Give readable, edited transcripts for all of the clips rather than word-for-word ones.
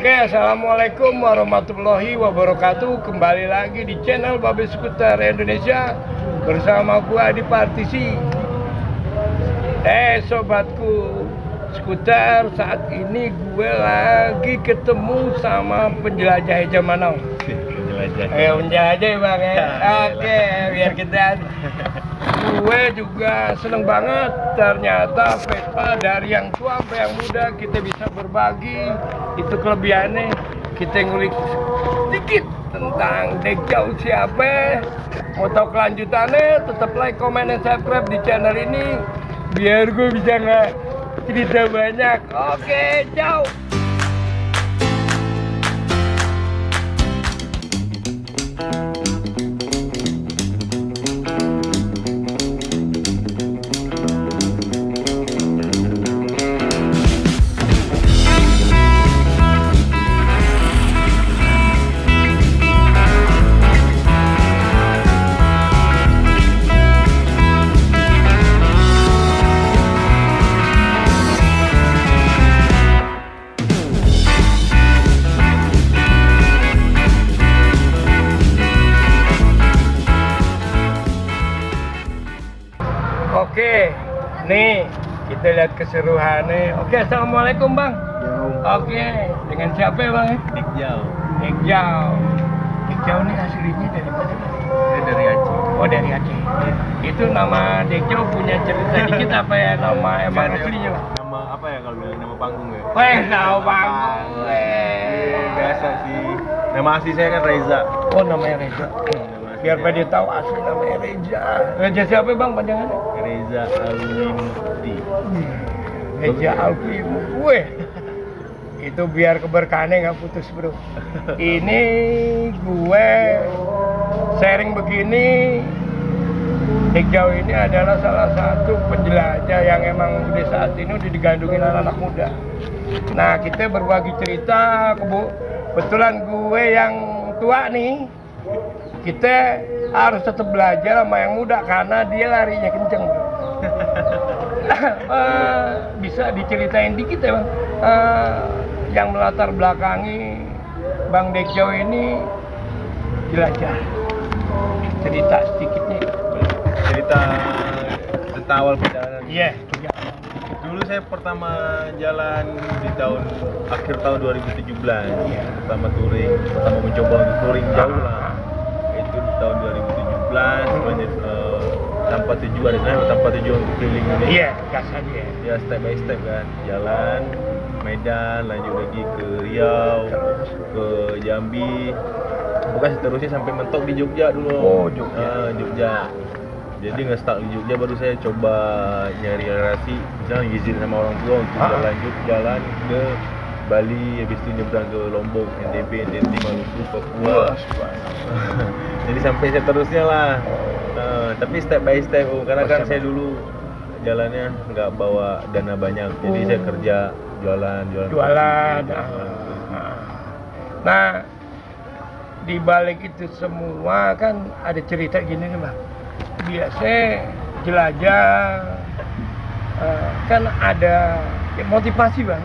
Oke, assalamualaikum warahmatullahi wabarakatuh. Kembali lagi di channel Babe Skuter Indonesia bersama gua di Partisi. Sobatku skuter, saat ini gue lagi ketemu sama penjelajah zaman now. Penjelajah bang ya. Oke, biar kita. Gue juga seneng banget, ternyata Vespa dari yang tua sampai yang muda kita bisa berbagi. Itu kelebihannya, kita ngulik sedikit tentang dek jauh siapa. Mau tahu kelanjutannya, tetap like, comment, dan subscribe di channel ini biar gue bisa nggak cerita banyak. Oke, ciao. Oke, nih kita lihat keseruannya. Oke, assalamualaikum bang. Oke, dengan siapa ya bang? Dekjau. Dekjau nih aslinya dari mana? Dari Aceh. Oh, dari Aceh. Itu nama Dekjau punya cerita dikit apa ya, nama emang aslinya bang? Nama apa ya kalau bilang nama panggung ya? Nama panggung. Biasa sih. Nama asli saya kan Reza. Oh, namanya Reza. Biar pada tahu asli namanya Reza. Reza siapa bang panjangannya? Reza Alwi Mukti. Reza Alwi Mukti. Itu biar keberkahannya nggak putus bro. Ini gue sharing begini. Dekjau ini adalah salah satu penjelajah yang emang udah saat ini udah digandungin anak-anak muda. Nah kita berbagi cerita, kebetulan gue yang tua nih. Kita harus tetap belajar sama yang muda karena dia larinya kenceng bro. Bisa diceritain dikit ya bang, yang melatar belakangi Bang Dekjau ini jelajah, cerita sedikitnya. Cerita tentang awal perjalanan. Iya. Dulu saya pertama jalan di akhir tahun 2017. Iya. Pertama mencoba untuk touring jauh lah. Itu di tahun 2017 tanpa tujuan, tanpa tujuan untuk keliling ini. Iya, kasar dia. Ya step by step kan, jalan Medan, lanjut lagi ke Riau, ke Jambi, bukan seterusnya sampai mentok di Jogja dulu. Oh, Jogja. Jogja. Jadi nge-start di Jogja baru saya coba nyari relasi, misalnya izin sama orang tua untuk lanjut jalan ke Bali, habis itu nyebrang ke Lombok, NTB, Maluku, Papua. Jadi sampai seterusnya lah. Tapi step by step, karena kan saya dulu jalannya nggak bawa dana banyak, jadi saya kerja jualan. Nah, di balik itu semua kan ada cerita gini nih bang. Biasanya jelajah kan ada motivasi bang.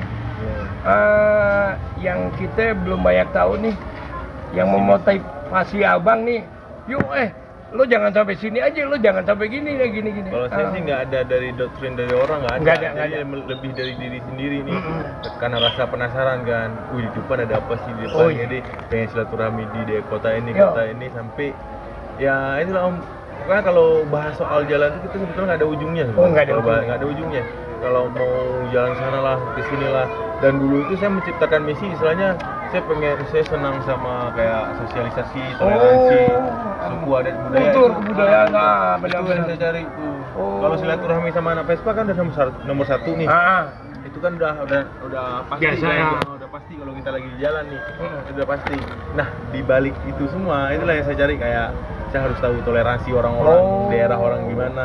Yang kita belum banyak tahu nih, yang memotivasi abang nih, yuk lo jangan sampai sini aja, lo jangan sampai gini. Kalau saya sih nggak ada dari doktrin dari orang, nggak ada. Lebih dari diri sendiri nih, karena rasa penasaran kan. Di depan ada apa sih di depan, jadi pengen silaturahmi di kota ini sampai ya itulah om. Karena kalau bahas soal jalan itu kita sebetulnya nggak ada ujungnya. Nggak ada ujungnya. Kalau mau jalan sana lah, ke sini lah. Dan dulu itu saya menciptakan misi, istilahnya saya senang sama kayak sosialisasi, toleransi, suku adat budaya. Kultur kebudayaan, benar-benar saya cari itu. Kalau silaturahmi sama anak Vespa kan udah nomor satu nih. Itu kan udah pasti. Biasa, udah pasti kalau kita lagi di jalan nih, udah pasti. Nah di balik itu semua, itulah yang saya cari, kayak saya harus tahu toleransi orang-orang, daerah orang gimana,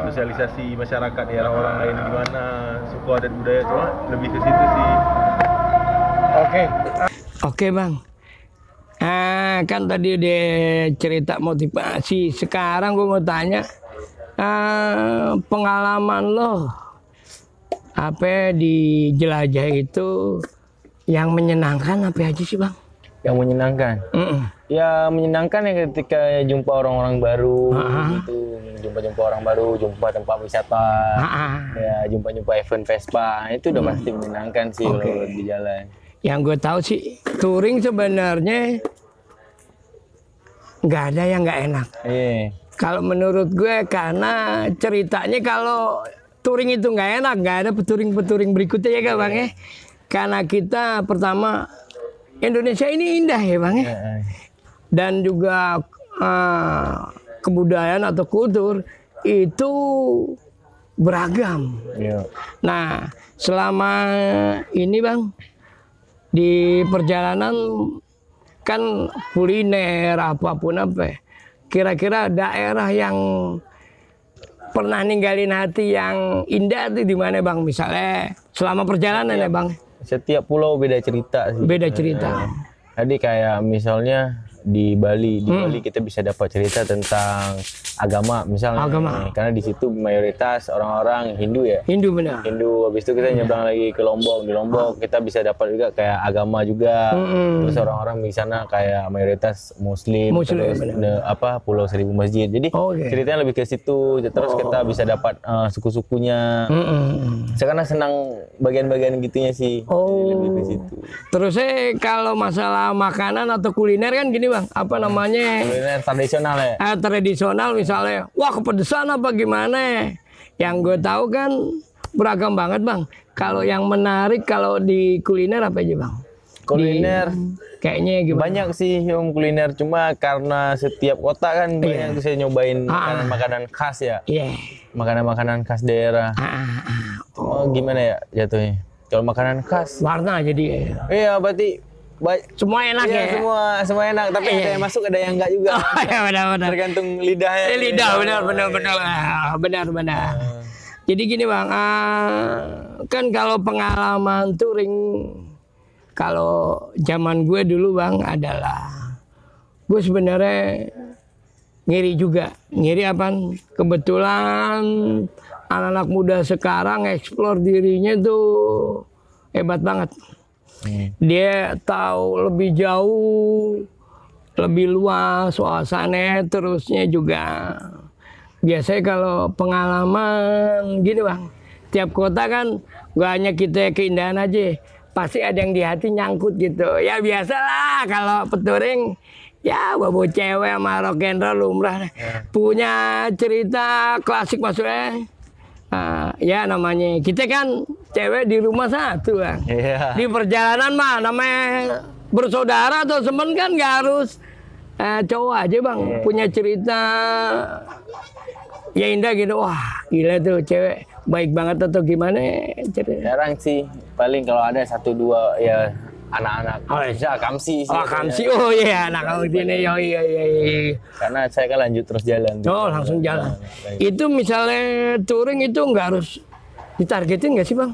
sosialisasi masyarakat daerah orang lain gimana, suku adat budaya, cuma lebih ke situ sih. Oke bang. Kan tadi udah cerita motivasi. Sekarang gue mau tanya, pengalaman lo apa di jelajah itu Yang menyenangkan apa aja sih bang? Yang menyenangkan? Ya menyenangkan ya ketika jumpa orang-orang baru gitu, jumpa orang baru, jumpa tempat wisata, ya jumpa event Vespa, itu udah pasti menyenangkan sih kalau di jalan. Yang gue tahu sih touring sebenarnya nggak ada yang nggak enak. Kalau menurut gue karena ceritanya kalau touring itu nggak enak, nggak ada peturing berikutnya ya bang ya. Karena kita pertama Indonesia ini indah ya bang ya. Dan juga kebudayaan atau kultur itu beragam. Nah selama ini bang di perjalanan kan kuliner apapun apa, kira-kira daerah yang pernah ninggalin hati yang indah itu di mana bang? Misalnya selama perjalanan ya bang? Setiap pulau beda cerita sih. Beda cerita. Jadi kayak misalnya di Bali, Bali kita bisa dapat cerita tentang agama misalnya. Karena di situ mayoritas orang-orang Hindu ya. Hindu benar. Hindu. Habis itu kita nyebrang lagi ke Lombok. Di Lombok kita bisa dapat juga kayak agama juga. Terus orang-orang di sana kayak mayoritas Muslim. Terus Pulau Seribu Masjid. Jadi ceritanya lebih ke situ. Terus kita bisa dapat suku-sukunya. Sekarang senang bagian-bagian gitunya sih. Lebih ke situ. Terus kalau masalah makanan atau kuliner kan gini bang, apa namanya? Kuliner tradisional ya. Tradisional misalnya, wah kepedesan apa gimana? Yang gue tahu kan beragam banget bang. Kalau yang menarik kalau di kuliner apa aja bang? Kuliner kayaknya gimana? Banyak sih kuliner, cuma karena setiap kota kan banyak tuh saya nyobain makanan-makanan khas ya. Makanan-makanan khas daerah. Gimana ya jatuhnya? Kalau makanan khas warna jadi. Iya berarti semua enak ya? Semua enak, tapi ada yang masuk ada yang enggak juga. Benar. Tergantung lidahnya. Lidah benar. Jadi gini bang, kan kalau pengalaman touring, kalau zaman gue dulu bang adalah gue sebenarnya ngiri juga. Ngiri apa? Kebetulan anak-anak muda sekarang eksplor dirinya tuh hebat banget. Dia tahu lebih jauh, lebih luas suasananya, terusnya juga biasanya kalau pengalaman gini bang, tiap kota kan gak hanya kita keindahan aja, pasti ada yang di hati nyangkut gitu. Ya biasalah kalau petouring ya bawa cewek sama rock and roll lumrah. Punya cerita klasik maksudnya. Ya namanya kita kan cewek di rumah satu bang. Di perjalanan mah namanya bersaudara atau temen kan nggak harus cowok aja bang. Punya cerita ya indah gitu. Wah gila tuh cewek baik banget atau gimana cerita. Jarang sih, paling kalau ada satu dua ya anak-anak kamsi sih. Kamsi. Oh iya anak kamu ini. Iya. Karena saya kan lanjut terus jalan. Langsung jalan. Itu misalnya touring itu nggak harus ditargetin nggak sih bang?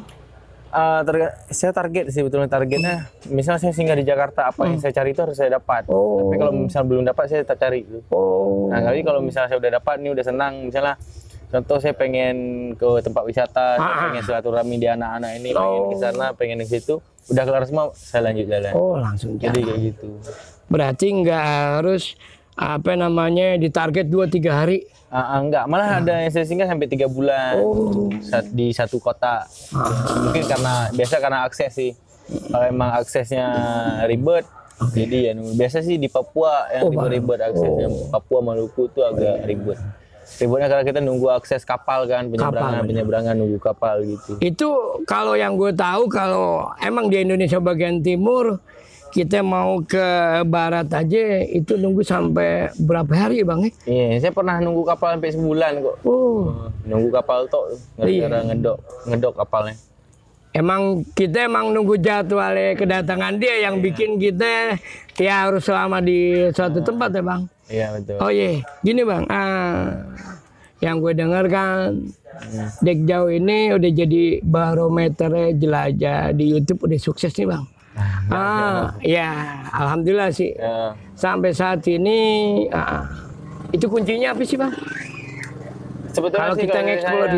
Saya target sih, betulnya targetnya. Misalnya saya singgah di Jakarta, apa yang saya cari itu harus saya dapat. Tapi kalau misalnya belum dapat saya tak cari. Nah kali kalau misalnya saya udah dapat, ini udah senang. Misalnya contoh saya pengen ke tempat wisata, saya pengen silaturahmi di anak-anak ini, pengen ke sana, pengen ke situ. Udah kelar semua, saya lanjut jalan. Langsung jalan. Jadi kayak gitu. Berarti nggak harus apa namanya ditarget 2-3 hari? Enggak, malah ada yang saya singgah sampai 3 bulan di satu kota. Mungkin karena akses sih. Kalau emang aksesnya ribet, jadi ya biasa sih di Papua yang ribet aksesnya. Papua Maluku itu agak ribet. Ribetnya karena kita nunggu akses kapal kan, penyeberangan nunggu kapal gitu. Itu kalau yang gue tahu kalau emang di Indonesia bagian timur kita mau ke barat aja itu nunggu sampai berapa hari bang? Iya, saya pernah nunggu kapal sampai sebulan kok. Nunggu kapal tuh gara-gara ngedok kapalnya. Kita nunggu jadwalnya kedatangan dia yang bikin kita ya harus selama di suatu tempat ya bang. Iya betul. Gini bang, yang gue dengar kan Dek Jauh ini udah jadi barometer jelajah di YouTube, udah sukses nih bang. Ya alhamdulillah sih. Sampai saat ini itu kuncinya apa sih bang? Sebetulnya kalau kita nge-explore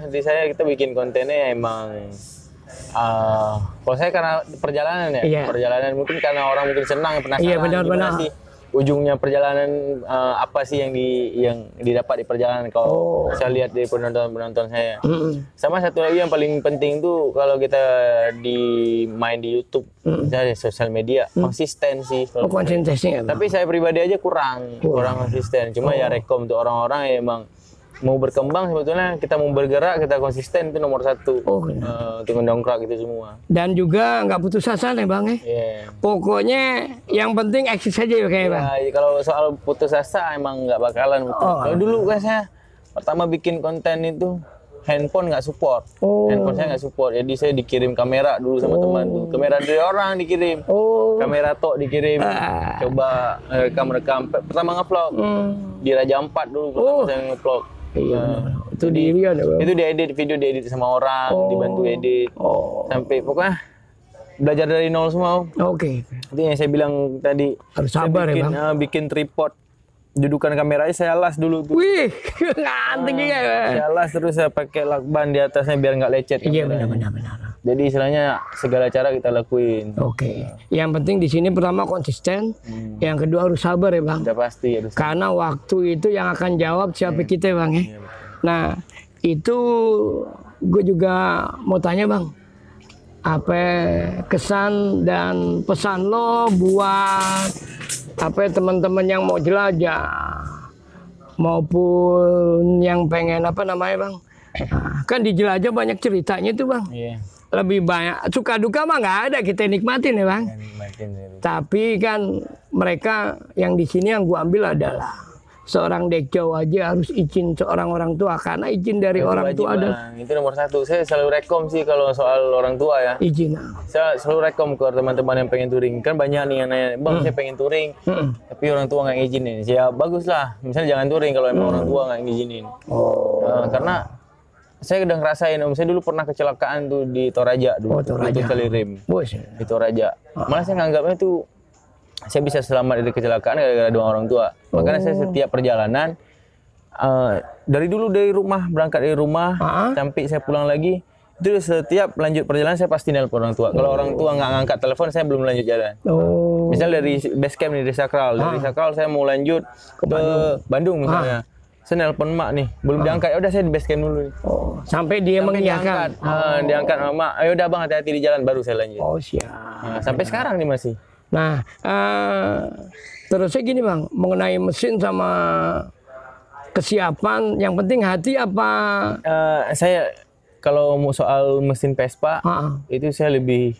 di saya kita bikin kontennya emang Kalau saya karena perjalanan ya, Iya. perjalanan mungkin karena orang mungkin senang penasaran. Iya, benar-benar. Gimana sih ujungnya perjalanan, apa sih yang didapat di perjalanan kalau saya lihat dari penonton saya. Sama satu lagi yang paling penting tuh kalau kita main di YouTube, misalnya sosial media, konsisten sih. konsentrasi ya, Bang? Tapi saya pribadi aja kurang konsisten. Cuma ya rekom untuk orang-orang yang emang mau berkembang, sebetulnya kita mau bergerak, kita konsisten itu nomor satu. Untuk mendongkrak itu semua. Dan juga nggak putus asa nih, Bang ya. Yeah. Pokoknya yang penting eksis saja ya kayaknya, Bang. Ya, kalau soal putus asa emang nggak bakalan putus. Kalau dulu kan saya pertama bikin konten itu handphone nggak support. Handphone saya nggak support, jadi saya dikirim kamera dulu sama teman tuh. Kamera dari orang dikirim. Kamera tok dikirim. Coba rekam. Pertama ngevlog di Raja Ampat dulu pertama saya ngevlog. Iya, itu dirian ya, Bang. Itu diedit, video diedit sama orang, dibantu edit. Sampai pokoknya belajar dari nol semua. Oke. Itu yang saya bilang tadi. Harus sabar ya, Bang. Bikin tripod. Dudukan kameranya saya las dulu tuh. Wih, nganteng juga ya, Bang. Saya las terus saya pakai lakban di atasnya biar nggak lecet. Iya, benar. Jadi istilahnya segala cara kita lakuin. Oke. Yang penting di sini pertama konsisten, yang kedua harus sabar ya, Bang. Udah pasti harus. Karena waktu itu yang akan jawab siapa kita, Bang ya. Nah, itu gue juga mau tanya, Bang. Apa kesan dan pesan lo buat teman-teman yang mau jelajah maupun yang pengen Bang? Nah, kan di jelajah banyak ceritanya tuh, Bang. Iya. Lebih banyak suka duka mah nggak ada, kita nikmatin ya, Bang. Tapi kan mereka yang di sini yang gua ambil adalah seorang dekjau aja harus izin seorang orang tua, karena izin dari itu orang wajib, tua ada. Bang. Itu nomor satu. Saya selalu rekom sih kalau soal orang tua ya. Izin. Saya selalu rekom ke teman-teman yang pengen touring. Kan banyak nih yang nanya, Bang saya pengen touring, tapi orang tua nggak ngizinin. Ya bagus lah. Misalnya jangan touring kalau emang orang tua nggak ngizinin. Karena saya udah ngerasain, saya dulu pernah kecelakaan tuh di Toraja dulu. Itu kali rim. Di Toraja. Malah saya nganggapnya tuh saya bisa selamat dari kecelakaan gara-gara doa orang tua. Makanya saya setiap perjalanan dari rumah, berangkat dari rumah sampai saya pulang lagi, itu setiap lanjut perjalanan saya pasti nelpon orang tua. Kalau orang tua nggak ngangkat telepon, saya belum lanjut jalan. Misalnya dari base camp nih, dari Sakral. Dari Sakral saya mau lanjut ke Bandung misalnya. Saya nelpon mak nih, belum diangkat. Ya udah saya di base camp dulu nih. Sampai dia mengiyakan. Diangkat mama, ayo udah Bang hati-hati di jalan, baru saya lanjut. Siap. Sampai sekarang nih masih. Nah, terusnya gini, Bang, mengenai mesin sama kesiapan, yang penting hati apa? Saya kalau mau soal mesin Vespa, itu saya lebih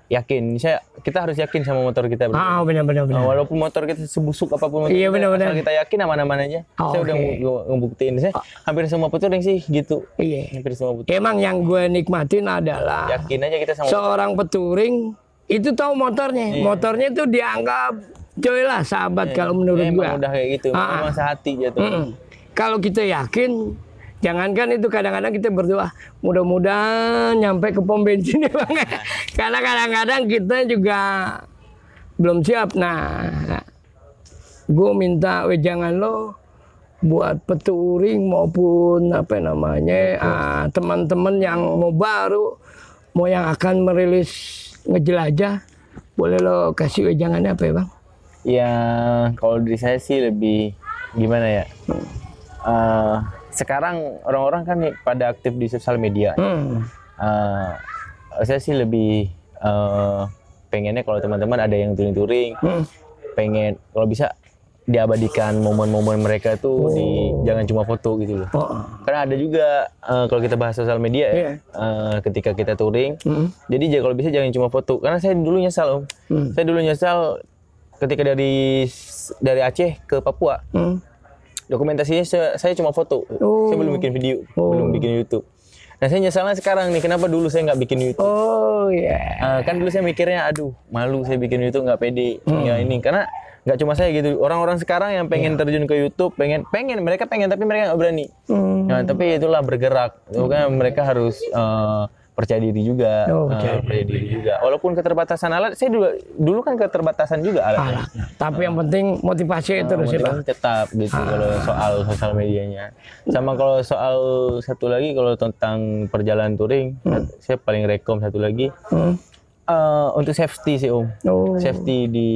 yakin. Kita harus yakin sama motor kita. Benar. Walaupun motor kita sebusuk apapun motor iya, benar. kita yakin aman-aman aja. Saya udah ngebuktiin. Saya hampir semua peturing sih gitu. Iya. Hampir semua peturing. Emang yang gue nikmatin adalah yakin aja kita sama seorang peturing itu tahu motornya. Motornya itu dianggap coy lah sahabat kalau menurut gue. Emang udah kayak gitu. Memang sehati jatuh. Kalau kita yakin, jangankan itu, kadang-kadang kita berdoa mudah-mudahan nyampe ke pom bensin ya, Bang. Karena kadang-kadang kita juga belum siap. Nah, gue minta wejangan lo buat peturing maupun teman-teman yang mau baru, mau yang akan merilis ngejelajah, boleh lo kasih wejangannya apa ya, Bang? Ya, kalau dari saya sih lebih gimana ya? Sekarang orang-orang kan pada aktif di sosial media. Saya sih lebih pengennya kalau teman-teman ada yang touring-touring, pengen kalau bisa diabadikan momen-momen mereka tuh jangan cuma foto gitu loh. Karena ada juga kalau kita bahas sosial media ya, ketika kita touring, jadi kalau bisa jangan cuma foto. Karena saya dulu nyesal, saya dulu nyesal ketika dari Aceh ke Papua. Dokumentasinya saya cuma foto, saya belum bikin video, belum bikin YouTube. Nah saya nyesalnya sekarang nih, kenapa dulu saya nggak bikin YouTube? Kan dulu saya mikirnya, aduh malu saya bikin YouTube, nggak pede. Ya ini karena nggak cuma saya gitu, orang-orang sekarang yang pengen terjun ke YouTube, mereka pengen tapi mereka nggak berani. Nah tapi itulah bergerak, kan mereka harus percaya diri juga. Percaya diri juga. Walaupun keterbatasan alat, saya dulu kan keterbatasan juga alatnya. Tapi yang penting motivasi itu terus ya, tetap gitu kalau soal sosial medianya. Sama kalau soal satu lagi kalau tentang perjalanan touring, saya paling rekom satu lagi. Untuk safety sih Om. Safety di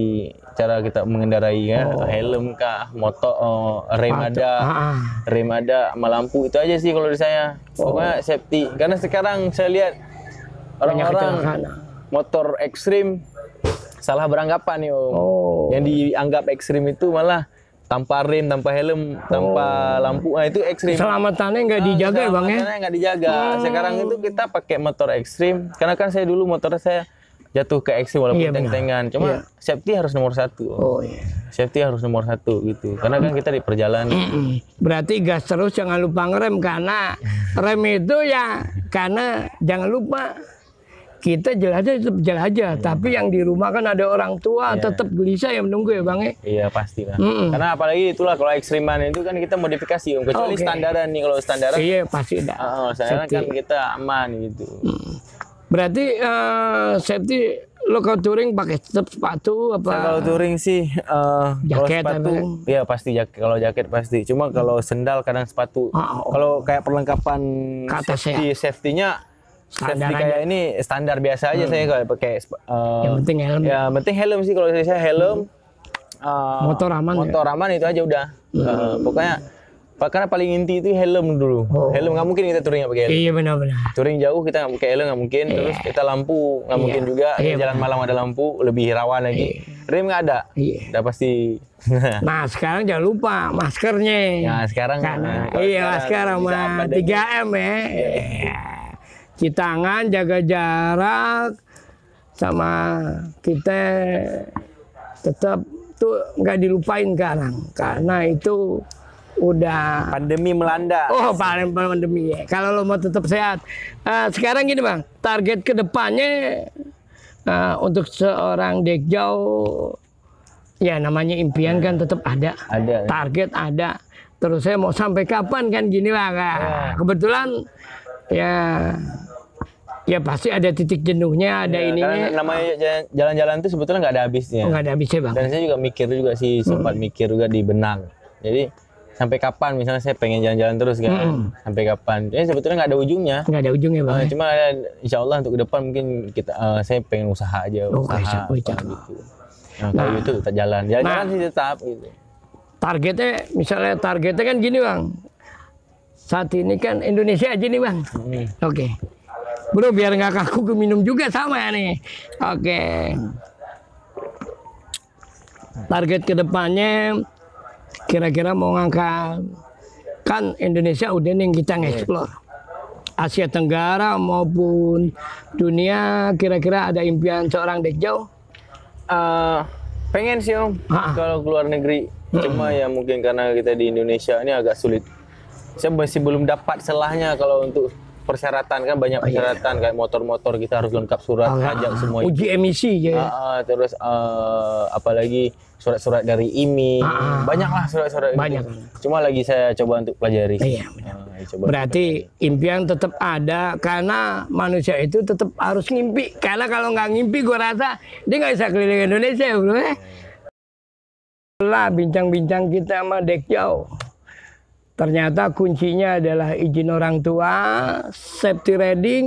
cara kita mengendarai ya, helm kah, motor, rem ada, sama lampu itu aja sih kalau di saya. Pokoknya safety. Karena sekarang saya lihat orang-orang motor ekstrim salah beranggapan nih Om. Yang dianggap ekstrim itu malah tanpa rem, tanpa helm, tanpa lampu. Nah itu ekstrim. Selamatannya nggak dijaga Bang ya? Selamatannya nggak dijaga. Sekarang itu kita pakai motor ekstrim. Karena kan saya dulu motor saya jatuh ke ekstrim walaupun teng-tengan. Cuma safety harus nomor 1. Safety harus nomor 1 gitu. Karena kan kita di perjalanan. Berarti gas terus, jangan lupa ngerem. Karena rem itu ya, karena jangan lupa kita jelajah tetap jelajah. Tapi yang di rumah kan ada orang tua tetap gelisah yang menunggu ya Bang ya. Iya pasti lah. Karena apalagi itulah kalau ekstriman itu kan kita modifikasi Om. Kecuali standaran nih, kalau standaran. Iya pasti dah. Standaran kan kita aman gitu. Berarti safety lo kalau touring pakai tetap sepatu apa? Kalau touring sih jaket kalau sepatu ya pasti jaket. Kalau jaket pasti. Cuma kalau sendal kadang sepatu. Kalau kayak perlengkapan safety-nya safety kayak ini standar biasa aja saya kalau pakai. Yang penting helm. Ya penting helm sih kalau saya helm. Motor aman itu aja udah. Pokoknya karena paling inti itu helm dulu. Helm nggak mungkin kita touring nggak pakai helm. Iya benar-benar. Touring jauh kita nggak pakai helm nggak mungkin. Terus kita lampu nggak mungkin juga. Jalan malam ada lampu lebih rawan lagi. Rem nggak ada. Udah pasti. Nah sekarang jangan lupa maskernya. Ya sekarang. Masker sama 3M ya. Cuci tangan, jaga jarak, sama kita tetap tuh nggak dilupain sekarang. Karena itu udah pandemi melanda. Pandemi ya. Kalau lo mau tetap sehat. Sekarang gini Bang, target kedepannya untuk seorang Dekjau, ya namanya impian kan tetap ada. Target ada. Terus saya mau sampai kapan kan gini Bang. Kebetulan ya pasti ada titik jenuhnya, ada ininya. Namanya jalan-jalan itu sebetulnya nggak ada habisnya. Nggak ada habisnya Bang. Dan saya juga mikir juga sih, sempat mikir juga di benang. Jadi sampai kapan misalnya saya pengen jalan-jalan terus kan, sampai kapan? Sebetulnya nggak ada ujungnya. Nggak ada ujungnya Bang. Cuma insya Allah untuk ke depan mungkin saya pengen usaha aja, gitu. Kalau itu tetap jalan sih tetap gitu. Targetnya kan gini Bang. Saat ini kan Indonesia aja nih Bang. Oke. Bro biar nggak kaku minum juga sama nih. Oke. Target kedepannya kira-kira mau ngangkat, kan Indonesia udah nih kita nge-explore Asia Tenggara maupun dunia. Kira-kira ada impian seorang Dekjau? Pengen sih Om kalau keluar negeri. Cuma ya mungkin karena kita di Indonesia ini agak sulit. Saya masih belum dapat celahnya kalau untuk persyaratan, kan banyak persyaratan kayak motor-motor kita harus lengkap surat pajak semua. Uji emisi ya. Terus apalagi surat-surat dari IMI. Banyaklah surat-surat. Banyak. Cuma lagi saya coba untuk pelajari. Berarti impian tetap ada karena manusia itu tetap harus ngimpi. Karena kalau nggak ngimpi gue rasa dia nggak bisa keliling Indonesia bro. Lah bincang-bincang kita sama Dekjau. Ternyata kuncinya adalah izin orang tua, safety riding.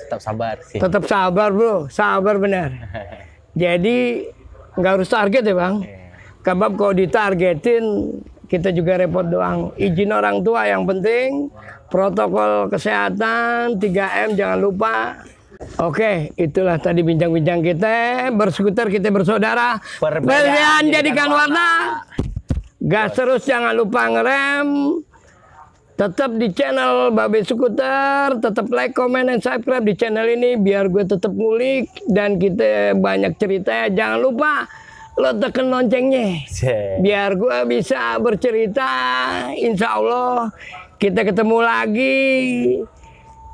Tetap sabar sih. Tetap sabar bro, sabar benar. Jadi nggak harus target ya Bang. Sebab kalau ditargetin kita juga repot doang. Izin orang tua yang penting, protokol kesehatan, 3M jangan lupa. Oke, itulah tadi bincang-bincang kita. Bersekuter kita bersaudara. Perbedaan jadikan warna. Gas terus, jangan lupa ngerem. Tetap di channel Babe Skuter. Tetap like, comment, dan subscribe di channel ini biar gue tetap ngulik dan kita banyak cerita. Jangan lupa lo tekan loncengnya biar gue bisa bercerita. Insya Allah kita ketemu lagi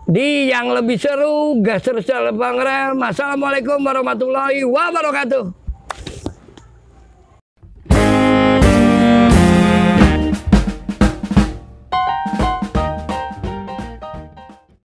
di yang lebih seru. Gas terus, jangan lupa ngerem. Assalamualaikum warahmatullahi wabarakatuh.